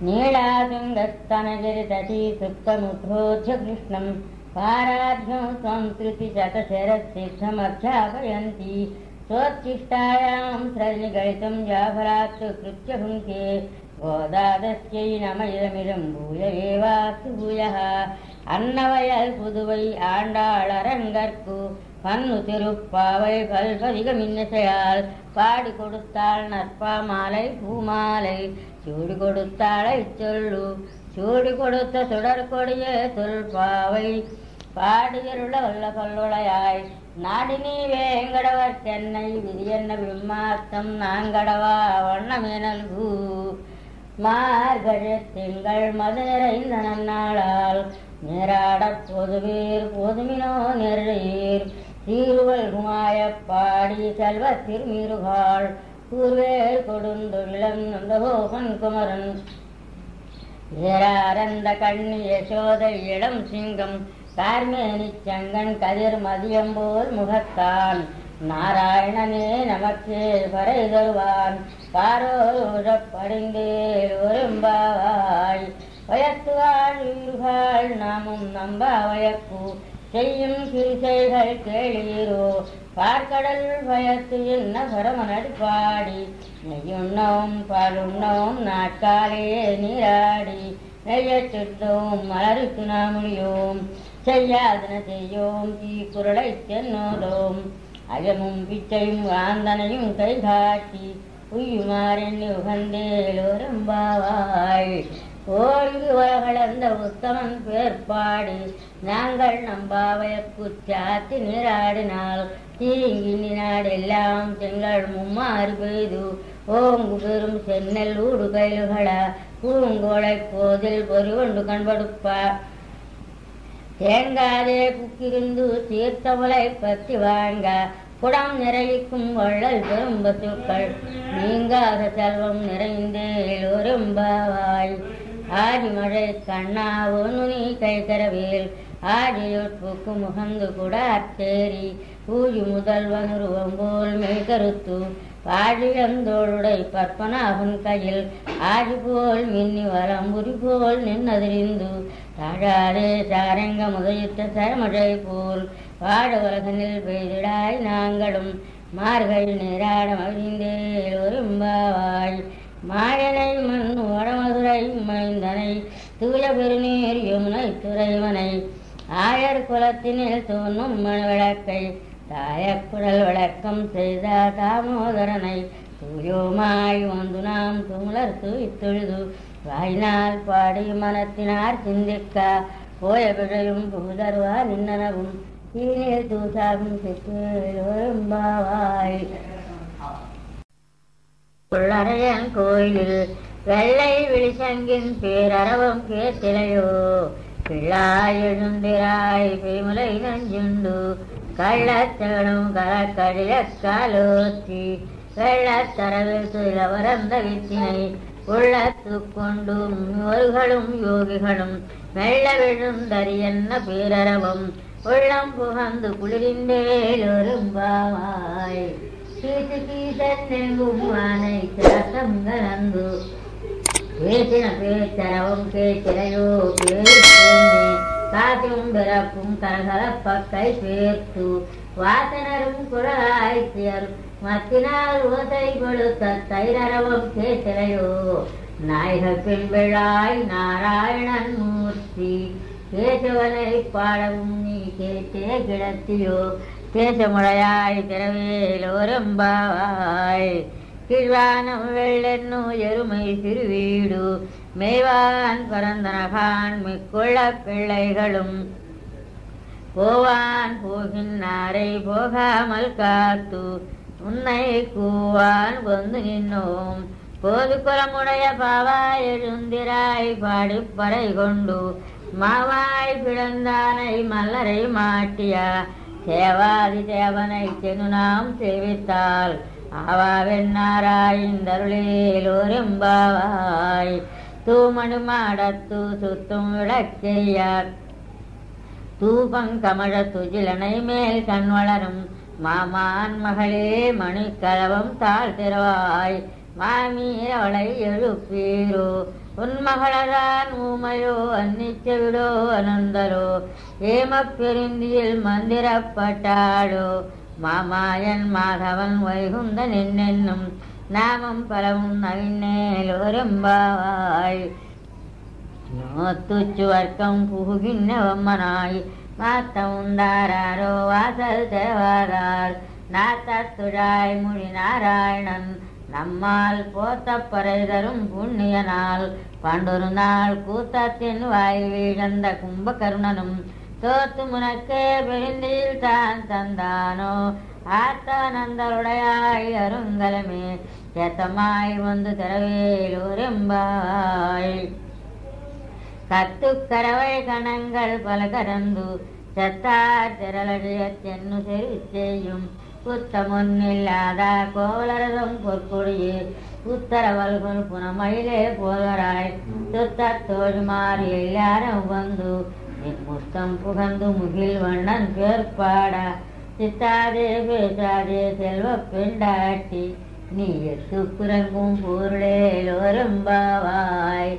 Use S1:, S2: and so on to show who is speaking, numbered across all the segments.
S1: नीलातुङ्गस्तनगिरितटी सुप्तमुद्बोध्य कृष्णं पाराभ्यं त्वं श्रुतिशतशरसिद्धमध्यापयन्ति स्वोच्छिष्टायां सृजनिगलितं जाफरात् कृत्य भुङ्के गोदादस्यै नमयमिदं भूय एवास्तु भूयः अन्नवयल புதுவை ஆண்டாளரங்கற்கு பன்னு திருப்பாவை பல்பதிகமின்னிசையால் பாடி கொடுத்தாள் நற்பா மாலை பூமாலை சூடி கொடுத்தாளை சொல்லு சூடி கொடுத்த சுடர் கொடிய தொல்பாவை பாடியருள வல்ல பல்லுளையாய் நாடினி வேங்கடவர் சென்னை விதியன்ன பிரம்மாத்தம் நாங்கடவா வண்ணமேனல்கு மார்கழி திங்கள் மது நிறைந்த நன்னாளால் நேராடப் பொதுவீர் பொதுமினோ நெறீர் சீருவல் குமாய பாடி செல்வ திருமீறுகாள் கூர்வேல் கொடுந்தொழிலம் நந்தகோபன் குமரன் ஏராரந்த கண்ணி யசோதை இளம் சிங்கம் கார்மேனி சங்கன் கதிர் மதியம்போல் முகத்தான் நாராயணனே நமக்கே பறை தருவான் பாரோழப் படிந்தேல் ஒரும்பாவாய் வயத்துவாள் வீர்கள் நாமும் நம்பா வயக்கு செய்யும் கிரிசைகள் கேளீரோ பார்க்கடல் பயத்து என்ன பரமனடி பாடி நெய்யுண்ணவும் பாலுண்ணவும் நாட்காலேயே நீராடி நெய்யத்திட்டோம் மலருக்கு நாமொழியோம் செய்யாதன செய்யோம் தீக்குறளை தென்னோதோம் அயமும் பிச்சையும் ஆந்தனையும் கை காட்டி உய்யுமாறெண்ணி உகந்தேலோரம்பாவாய் ஓய்வு உலகளந்த உத்தமன் பேர்பாடி நாங்கள் நம்பாவயக்குச்சாத்தி நீராடினால் தீங்கி நாடெல்லாம் செங்கல் மும்மாறு பெய்து ஓங்கு பெரும் சென்னல் ஊடு கைலுகள பூங்கோளை போதில் பொறிவொண்டு கண்படுப்பா தேங்காதே புக்கிருந்து தீர்த்தமுலை பற்றி வாங்க குடம் நிறைக்கும் வள்ளல் பெரும் பசுக்கள் நீங்காத செல்வம் நிறைந்தேலோரம்பாவாய் ஆடிமழை கண்ணா ஒன்று நீ கைகரவேல் ஆடியொட்புக்கு முகந்து கூட அத்தேரி பூஜி முதல்வன் உருவம் போல் மெய்கருத்து பாழியந்தோளுடை பற்பனாகன் கையில் ஆடி போல் மின்னி வலம்புரி போல் நின்னதிரிந்து தாழாதே சாரங்க முதலிட்ட சரமழை போல் பாட உலகனில் பெய்திடாய் நாங்களும் மார்கழி நீராட மகிழ்ந்தேல் ஒரும்பாவாய் மாயனை மண் வடமதுரை மைந்தனை தூய பெருநீர் யமுனை துறைவனை ஆயர் குலத்தினில் தோன்றும் மண் விளக்கை தாயக்குடல் விளக்கம் செய்த தாமோதரனை தூயோமாய் வந்து நாம் துமலர் தூய்த்தொழுது வாயினால் பாடி மனத்தினார் சிந்திக்க போய பிழையும் புகுதருவா நின்னனவும் தீனில் தூசாகும் சிற்றும்பாவாய் புள்ளரையன் கோயிலில் வெள்ளை விழிசங்கின் பேரரவம் கேட்டிலையோ பிள்ளாய் எழுந்திராய் பெய்முலை நஞ்சுண்டு கள்ளத்தகனும் கலக்கழிய காலோத்தி வெள்ளத்தரவில் துயிலவரந்த வித்தினை உள்ளத்து கொண்டு முருகளும் யோகிகளும் மெல்ல விழுந்தறியன்ன பேரரவம் உள்ளம் புகந்து குளிரிந்தேலொரும்பாவாய் கீசு கீசெங்கும் வானை கிரசம் கலந்து பேசின பேச்சரவும் கேட்கிறையோ பேரி காற்றும் பிறப்பும் கலகலப்பக்கை பேர்த்து வாசனரும் குழாய்த்தியர் மத்தினால் ஓசை கொடுத்த தைரரவம் கேட்கிறையோ நாயக பின்பிழாய் நாராயணன் மூர்த்தி கேசவனை பாடவும் நீ கேட்டே கிடத்தியோ தேசமுடையாய் திரவேலோரம்பாவாய் கீழ்வானம் வெள்ளென்னு எருமை திருவீடு மேய்வான் பரந்தனகான் மிக்குள்ள பிள்ளைகளும் போவான் போகின்னாரை போகாமல் காத்து உன்னை கூவான் வந்து நின்னோம் போது குலமுடைய பாவாய் எழுந்திராய் பாடிப்பறை கொண்டு மாவாய் பிளந்தானை மல்லரை மாட்டிய சேவாதி தேவனை தெனு நாம் சேவித்தால் ஆவாவென்னாராய்ந்தருளேலோரெம்பாவாய் தூமணி மாடத்து சுத்தும் விளக்கெரியார் தூபங்கமழ துஜிலனை மேல் கண் வளரும் மாமான் மகளே மணிக்கலவம் தாழ் திறவாய் மாமீரவளை எழுப்பீரோ உன்மகளதான் ஊமையோ அன்னிச்சவிடோ அனந்தரோ ஏமப்பெருந்தியில் மந்திரப்பட்டாளோ மாமாயன் மாதவன் வைகுந்தன் என்னென்னும் நாமம் பலவும் நவின்னேலோரெம்பாவாய் நோத்துச்சுவர்க்கம் புகுகின்னவம்மனாய் மாத்தமுந்தாரோ வாசல் தேவாரார் நாத்தத்துழாய் முடி நாராயணன் நம்மால் போத்தப்பறை தரும் புண்ணிய நாள் பண்டொரு நாள் கூத்தத்தின் வாய் வீழந்த கும்பகர்ணனும் தோத்து முனக்கே பெருந்தியில் தான் தந்தானோ ஆத்தானந்தருடையாய் அருங்கலமே சேத்தமாய் வந்து திரவேலோரெம்பாய் கத்துக்கரவை கணங்கள் பல கரந்து சத்தார் திரளடிய தென்னு செறி செய்யும் புத்தமுன்னில்லாத கோவலரதம் பொற்கொடியே உத்தரவல்குள் புனமயிலே போலராய் சுத்த தோழுமாறு எல்லாரும் வந்து நின் முத்தம் புகந்து முகில் வண்ணன் பேர்பாட சித்தாதே பேசாதே செல்வ பெண்டாட்டி நீ எட்டு குரங்கும் பொருளேலோரெம்பாவாய்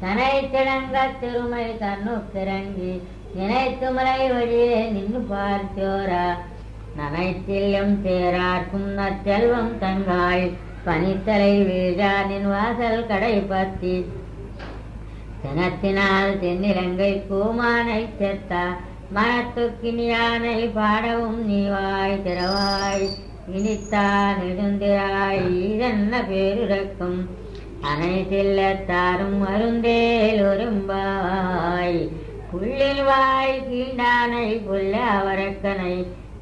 S1: தனை கிழங்க திருமை கண்ணுக்கிறங்கி நினைத்து மலை வழியே நின்று பார்த்தோரா நனைத்தில்லம் தேரார்க்கும் நற்செல்வம் தங்காய் பனித்தலை வீழா நின் வாசல் கடை பத்தி தினத்தினால் தென்னிலங்கை கூமானை செத்தா மனத்துக்கினியானை பாடவும் நீவாய் திறவாய் இனித்தான் எழுந்திராய் இதென்ன பேருறக்கும் அனைத்தில்லத்தாரும் அருந்தேலோரெம்பாய் புள்ளில் வாய் கீண்டானை புல்ல அவரக்கனை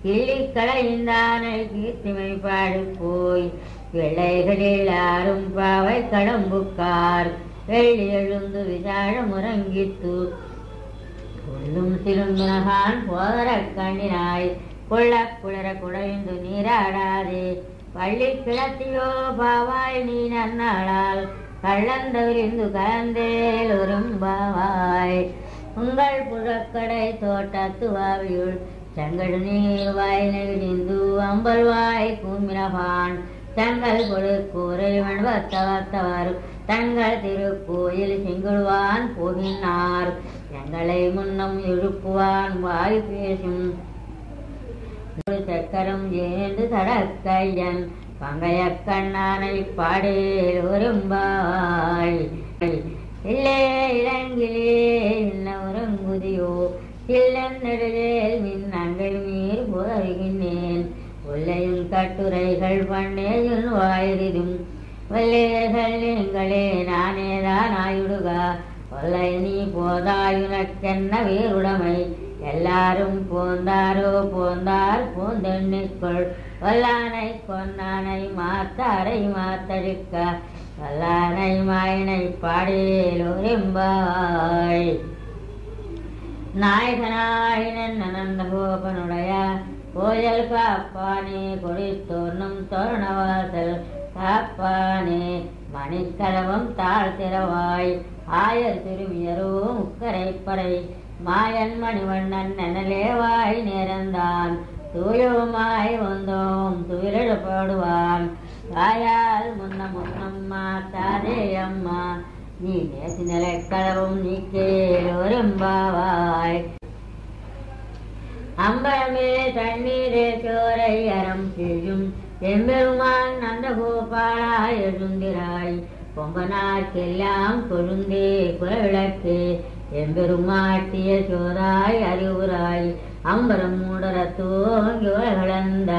S1: கிள்ளி களைந்தானை கீர்த்திமை பாடு போய் வெள்ளைகளில் ஆறும் பாவை கடம்புக்கார் வெள்ளி எழுந்து விசாழ முறங்கித்து கொள்ளும் சிலுங்குனகான் போதர கண்ணினாய் கொள்ள குளிர குடைந்து நீராடாதே பள்ளி கிளத்தியோ பாவாய் நீ நன்னாளால் கள்ளந்தவிரிந்து கலந்தேலோரெம்பாவாய் உங்கள் புழக்கடை தோட்டத்து வாவியுள் செங்கடு நீர் வாய் நெகிழிந்து அம்பல்வாய் கூமினபான் தங்கள் கொடு கூரை வத்தவத்தவர் தங்கள் திருக்கோயில் செங்குழுவான் போகினார் எங்களை முன்னம் எழுப்புவான் வாய் பேசும் சக்கரம் ஏந்து தடக்கையன் பங்கைய கண்ணானை பாடேலோரெம்பாய் இல்லே இளங்கிலே இன்ன உறங்குதியோ இல்லென்னெடுதேல் மின் அங்கை மீர் போதருகின்றேன் உள்ளையும் கட்டுரைகள் பண்ணேயும் வாயிரும் வல்லேர்கள் நீங்களே நானேதான் ஆயுடுகா கொல்லை நீ போதாயுனக்கென்ன வேறுடைமை எல்லாரும் போந்தாரோ போந்தார் போந்தெண்ணிக்குள் வல்லானை கொன்னானை மாத்தாரை மாத்தழிக்க வல்லானை மாயினை பாடேலோரெம்பாய் நாயகனாயினன் அனந்த கோபனுடைய கோயில் காப்பானே கொடித்தோன்னும் தோரணவாசல் காப்பானே மணிக்கதவம் தாழ்த்திரவாய் ஆயர் திருமியரோ முக்கரைப்பறை மாயன் மணிவண்ணன் நனலேவாய் நேரந்தான் தூயோமாய் வந்தோம் துயிலெழுப்படுவான் தாயால் முன்னம் மாத்தாதே அம்மா நீ நேசி நிலைக்கதவும் நீக்கேலோரெம்பாவாய் அம்பரமே தண்ணீரே சோரை அறம் செய்யும் எம்பெருமான் நந்தகோபாலா எழுந்திராய் பொம்பனார்க்கெல்லாம் கொழுந்தே குலவிளக்கே எம்பெருமாட்டிய சோராய் அறிவுராய் அம்பரம் மூடர தோங்கி உலகளந்த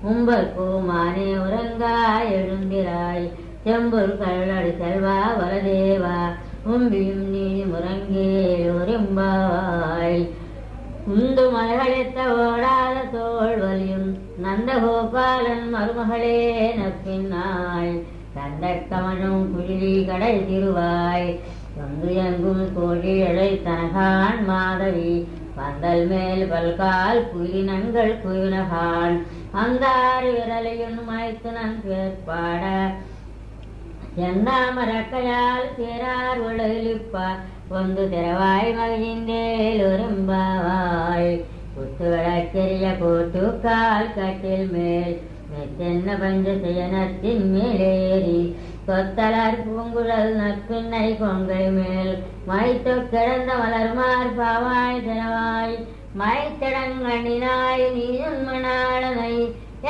S1: உம்பர் கோமானே உறங்காய் எழுந்திராய் செம்பொரு கள்ளடு செல்வா வலதேவா உம்பியும் நீ முறங்கேலோரெம்பாவாய் உந்து மலைகளித்த ஓடாத தோல் வலியும் நந்தகோபாலன் மருமகளே நப்பின்னாய் தந்த கமனும் குழி கடை திருவாய் வந்து எங்கும் கோழி எழை தனகான் மாதவி பந்தல் மேல் பல்கால் குயிலினங்கள் குயினகான் அந்தாறு விரலையும் மைத்துனன் பேர்பாட செந்தாமரக்கையால் சேரார் உலகிலிப்பார் ಒಂದು ತೆರವಾಯಿ ಮಗಿಂದೇಲೋರೆಂಬಾವಾಯ್ புத்துவளக்கெரிய கோட்டு கால் கட்டில் மேல் மெத்தென்ன பஞ்சசயனத்தின் மேலேறி கொத்தலர் பூங்குழல் நற்பின்னை கொங்கை மேல் மைத்து கிடந்த மலர்மார் பாவாய் திறவாய் மைத்தடங்கண்ணினாய் நீயுன்மணாளனை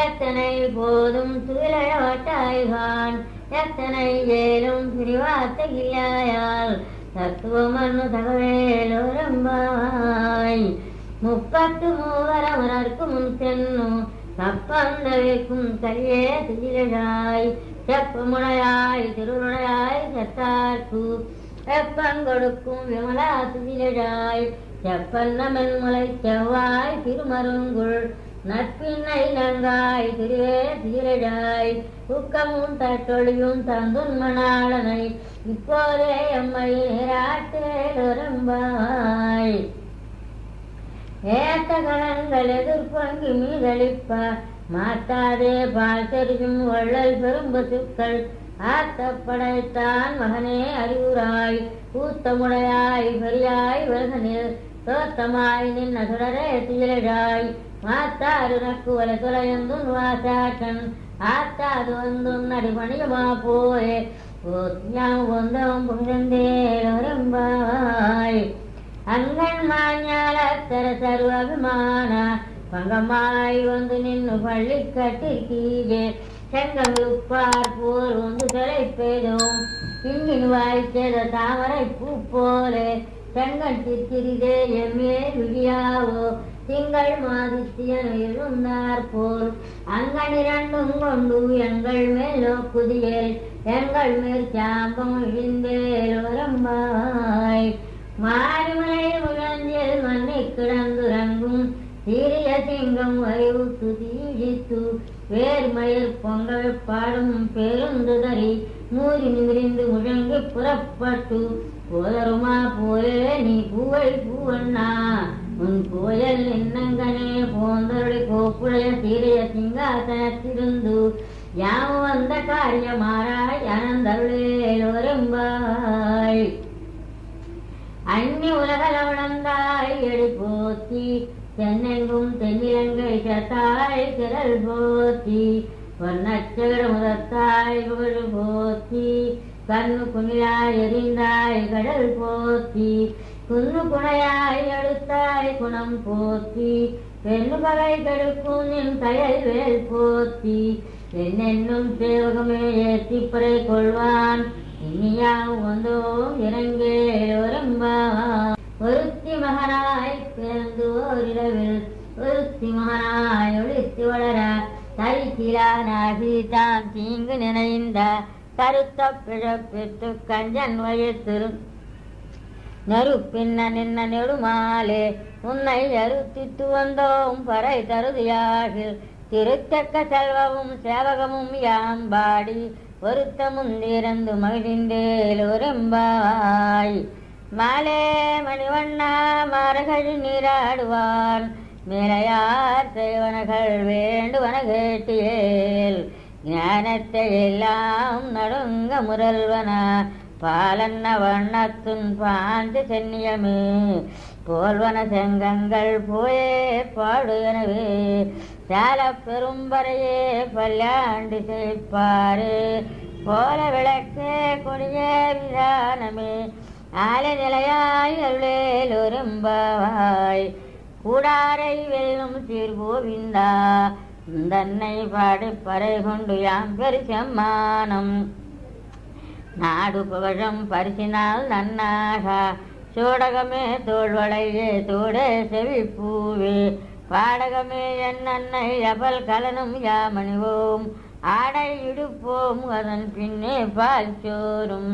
S1: எத்தனை போதும் துயிலழவட்டாய்கான் எத்தனை ஏலும் பிரிவாத்தையாயால் தத்துவமன்னு தகவேலோரம்பாய் 33 அமரர்க்கு முன் சென்னும் தப்பந்தவைக்கும் கலியே துயிலாய் செப்பமுடையாய் திருவுடையாய் செத்தார்க்கு வெப்பங்கொடுக்கும் விமலா துயிலாய் செப்பன்னமென் முளை செவ்வாய் திருமருங்குள் நட்பின்னை நங்காய் திருவே தீரழாய் ஊக்கமும் தட்டொழியும் தந்துன்மணாளனை இப்போதே எம்மை நேராட்டேலொரம்பாய் ஏத்த கலங்கள் எதிர்பொங்கி மீதளிப்ப மாத்தாதே பால் தெரியும் வள்ளல் பெரும்பசுக்கள் ஆத்தப்படைத்தான் மகனே அறிவுராய் ஊத்தமுடையாய் பெரியாய் வருகனில் தோத்தமாய் நின்ன சுடரே தீரழாய் மாத்தாருனக்கு வலை தொலையந்தும் வாசாட்டன் ஆத்தாது வந்தும் நடிபணியமா போயே யாம் ஒந்தம் புகழ்ந்தேலொரம்பாய் அங்கன் மாஞாலத்தர சர்வபிமான பங்கமாய் வந்து நின்னு பள்ளி கட்டிற்கீழே செங்கமிழ்ப்பார் போர் வந்து சிலை பெய்தும் பின்னின் வாய்ச்சத தாமரை பூ போலே செங்கன் சித்திரிதே எம்மே விழியாவோ திங்கள் மாதித்தியன் இருந்தார் போல் அங்கன் இரண்டும் கொண்டு எங்கள் மேல் நோக்குதியேல் எங்கள் மேல் சாம்பம் இழிந்தேலோரம்பாய் மாரிமலையில் முழந்தியல் மண்ணை கிடந்துறங்கும் சீரிய சிங்கம் அறிவுத்து தீழித்து வேர்மயில் பொங்கல் பாடும் பெருந்துதறி மூறி நிமிரிந்து முழங்கி புறப்பட்டு போதருமா போலே நீ பூவை பூவண்ணா உன் கோயல் நின்னங்கனே போந்தருளி கோப்புடைய சீரிய சிங்காசனத்திருந்து யாம் வந்த காரியமாராய் அனந்தருளேலோரம்பாய் அன்னி உலகளவளந்தாய் எடி போத்தி தென்னெங்கும் தென்னிலங்கை சத்தாய் திரள் போத்தி பொன்னச்சகட முதத்தாய் புகழ் போத்தி கண்ணு குனிலாய் எரிந்தாய் கடல் போத்தி குன்னு குணையாய் எடுத்தாய் குணம் போத்தி பெண்ணு பகை கெடுக்கும் நின் கையல் வேல் போத்தி என்னென்னும் சேவகமே ஏத்திப்பறை கொள்வான் இனியாம் ஒன்றோம் இறங்கேலோரம்பா ஒருத்தி மகனாய் பிறந்து ஓரிரவில் ஒருத்தி மகனாய் ஒளித்து வளர தைக்கிலானாகி தான் தீங்கு நினைந்த கருத்த பிழப்பித்து கஞ்சன் வயத்தில் நெருப்பின்ன நின்ன நெடுமாலே உன்னை அறுத்தித்து வந்தோம் பறை தருதியாகில் திருத்தக்க செல்வமும் சேவகமும் யாம்பாடி ஒருத்தமும் இறந்து மகிழ்ந்தேலோரம்பாய் மாலே மணிவண்ணா மாறுகள் நீராடுவான் மேலையார் செய்வனகள் வேண்டுவன கேட்டியேல் ஞானத்தை எல்லாம் நடுங்க முரல்வன பாலன்ன வண்ணத்துன் பாஞ்ச சென்னியமே போல்வன செங்கங்கள் போயே பாடு எனவே சால பெரும்பறையே பல்லாண்டு செய்ப்பாரு போல விளக்கே கொடியே விதானமே ஆலை நிலையாய் அருளேலோரம்பாய் கூடாரை வெல்லும் சீர்கோவிந்தா தன்னை பாடிப்பறை கொண்டு யாம் பெருசம்மானம் நாடு புகழும் பரிசினால் நன்னாக சோடகமே தோல்வளையே தோடே செவிப்பூவே பாடகமே என் அன்னை அபல் கலனும் யாமணிவோம் ஆடை இடுப்போம் அதன் பின்னே பால் சோறும்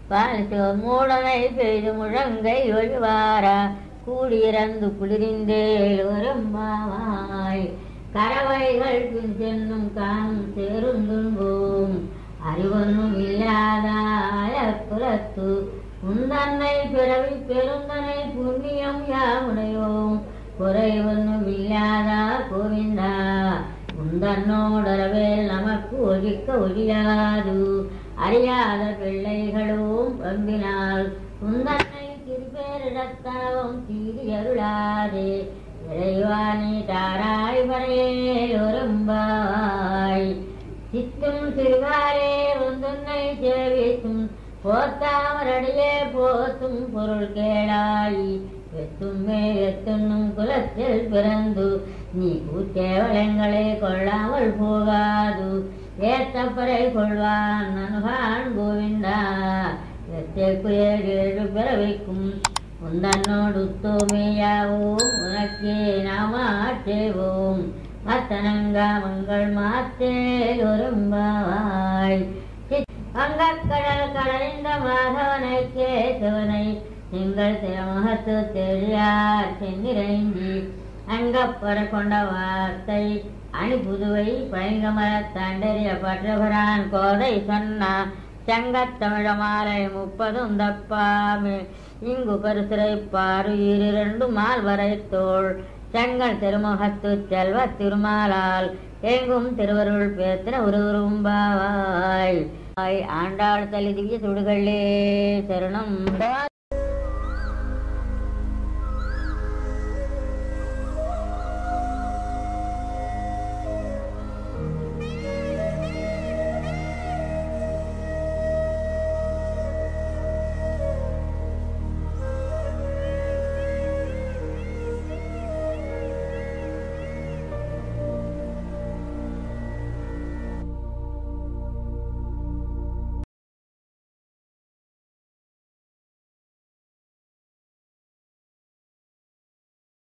S1: பால்சோர் மூடனை பெய்து முழங்கை ஒழிவாரா கூடியிறந்து குளிரிந்தேலோரம்பாய் கறவைகள் பின் சென்னும் காணும் சேருந்துன்போம் அறிவொன்னும் இல்லாதாய புறத்து உந்தன்னை பிறவி பெருந்தனை புண்ணியம் யாமுடையோம் குறை ஒன்னும் இல்லாதா கோவிந்தா உந்தன்னோடரவேல் நமக்கு ஒழிக்க ஒழியாது அறியாத பிள்ளைகளும் பம்பினால் உந்தன்னை திருப்பேரிடத்தனவும் தீரி அருளாதே இறைவானி தாராய் பறையேலோரம்பாய் சித்தும் சிறுகாலே ஒன்றுன்னை சேவித்தும் போத்தாமரடியே போத்தும் பொருள் கேளாயி வெத்தும்மே எத்துண்ணும் குலத்தில் பிறந்து நீ கூத்தேவளங்களை கொள்ளாமல் போகாது ஏத்தப்பறை கொள்வான் நன்கான் கோவிந்தா எத்தேக்கு 7 பிறவைக்கும் உந்தன்னோடு தூமையாவோம் உனக்கே நாமாற்றேவோம் மத்தனங்காமங்கள் மாத்தே ஒரும்பாய் வங்கக்கடல் கடலிந்த மாதவனை கேசவனை எங்கள் திருமுகத்து தெரியார் சென்னிரைஞ்சி அங்கப்பற கொண்ட வார்த்தை அணிபுதுவை பைங்கமர தண்டறிய பற்றவரான் கோதை சொன்னா சங்கத்தமிழ மாலை 30 தப்பாமே இங்கு பரிசுரை பாரு 2 மால்வரை தோள் செங்கல் திருமுகத்து செல்வ திருமாலால் எங்கும் திருவருள் பேத்தின உருவுரும்பாய் ஆண்டாள் தலி திவ்ய சுடுகளே சரணம்.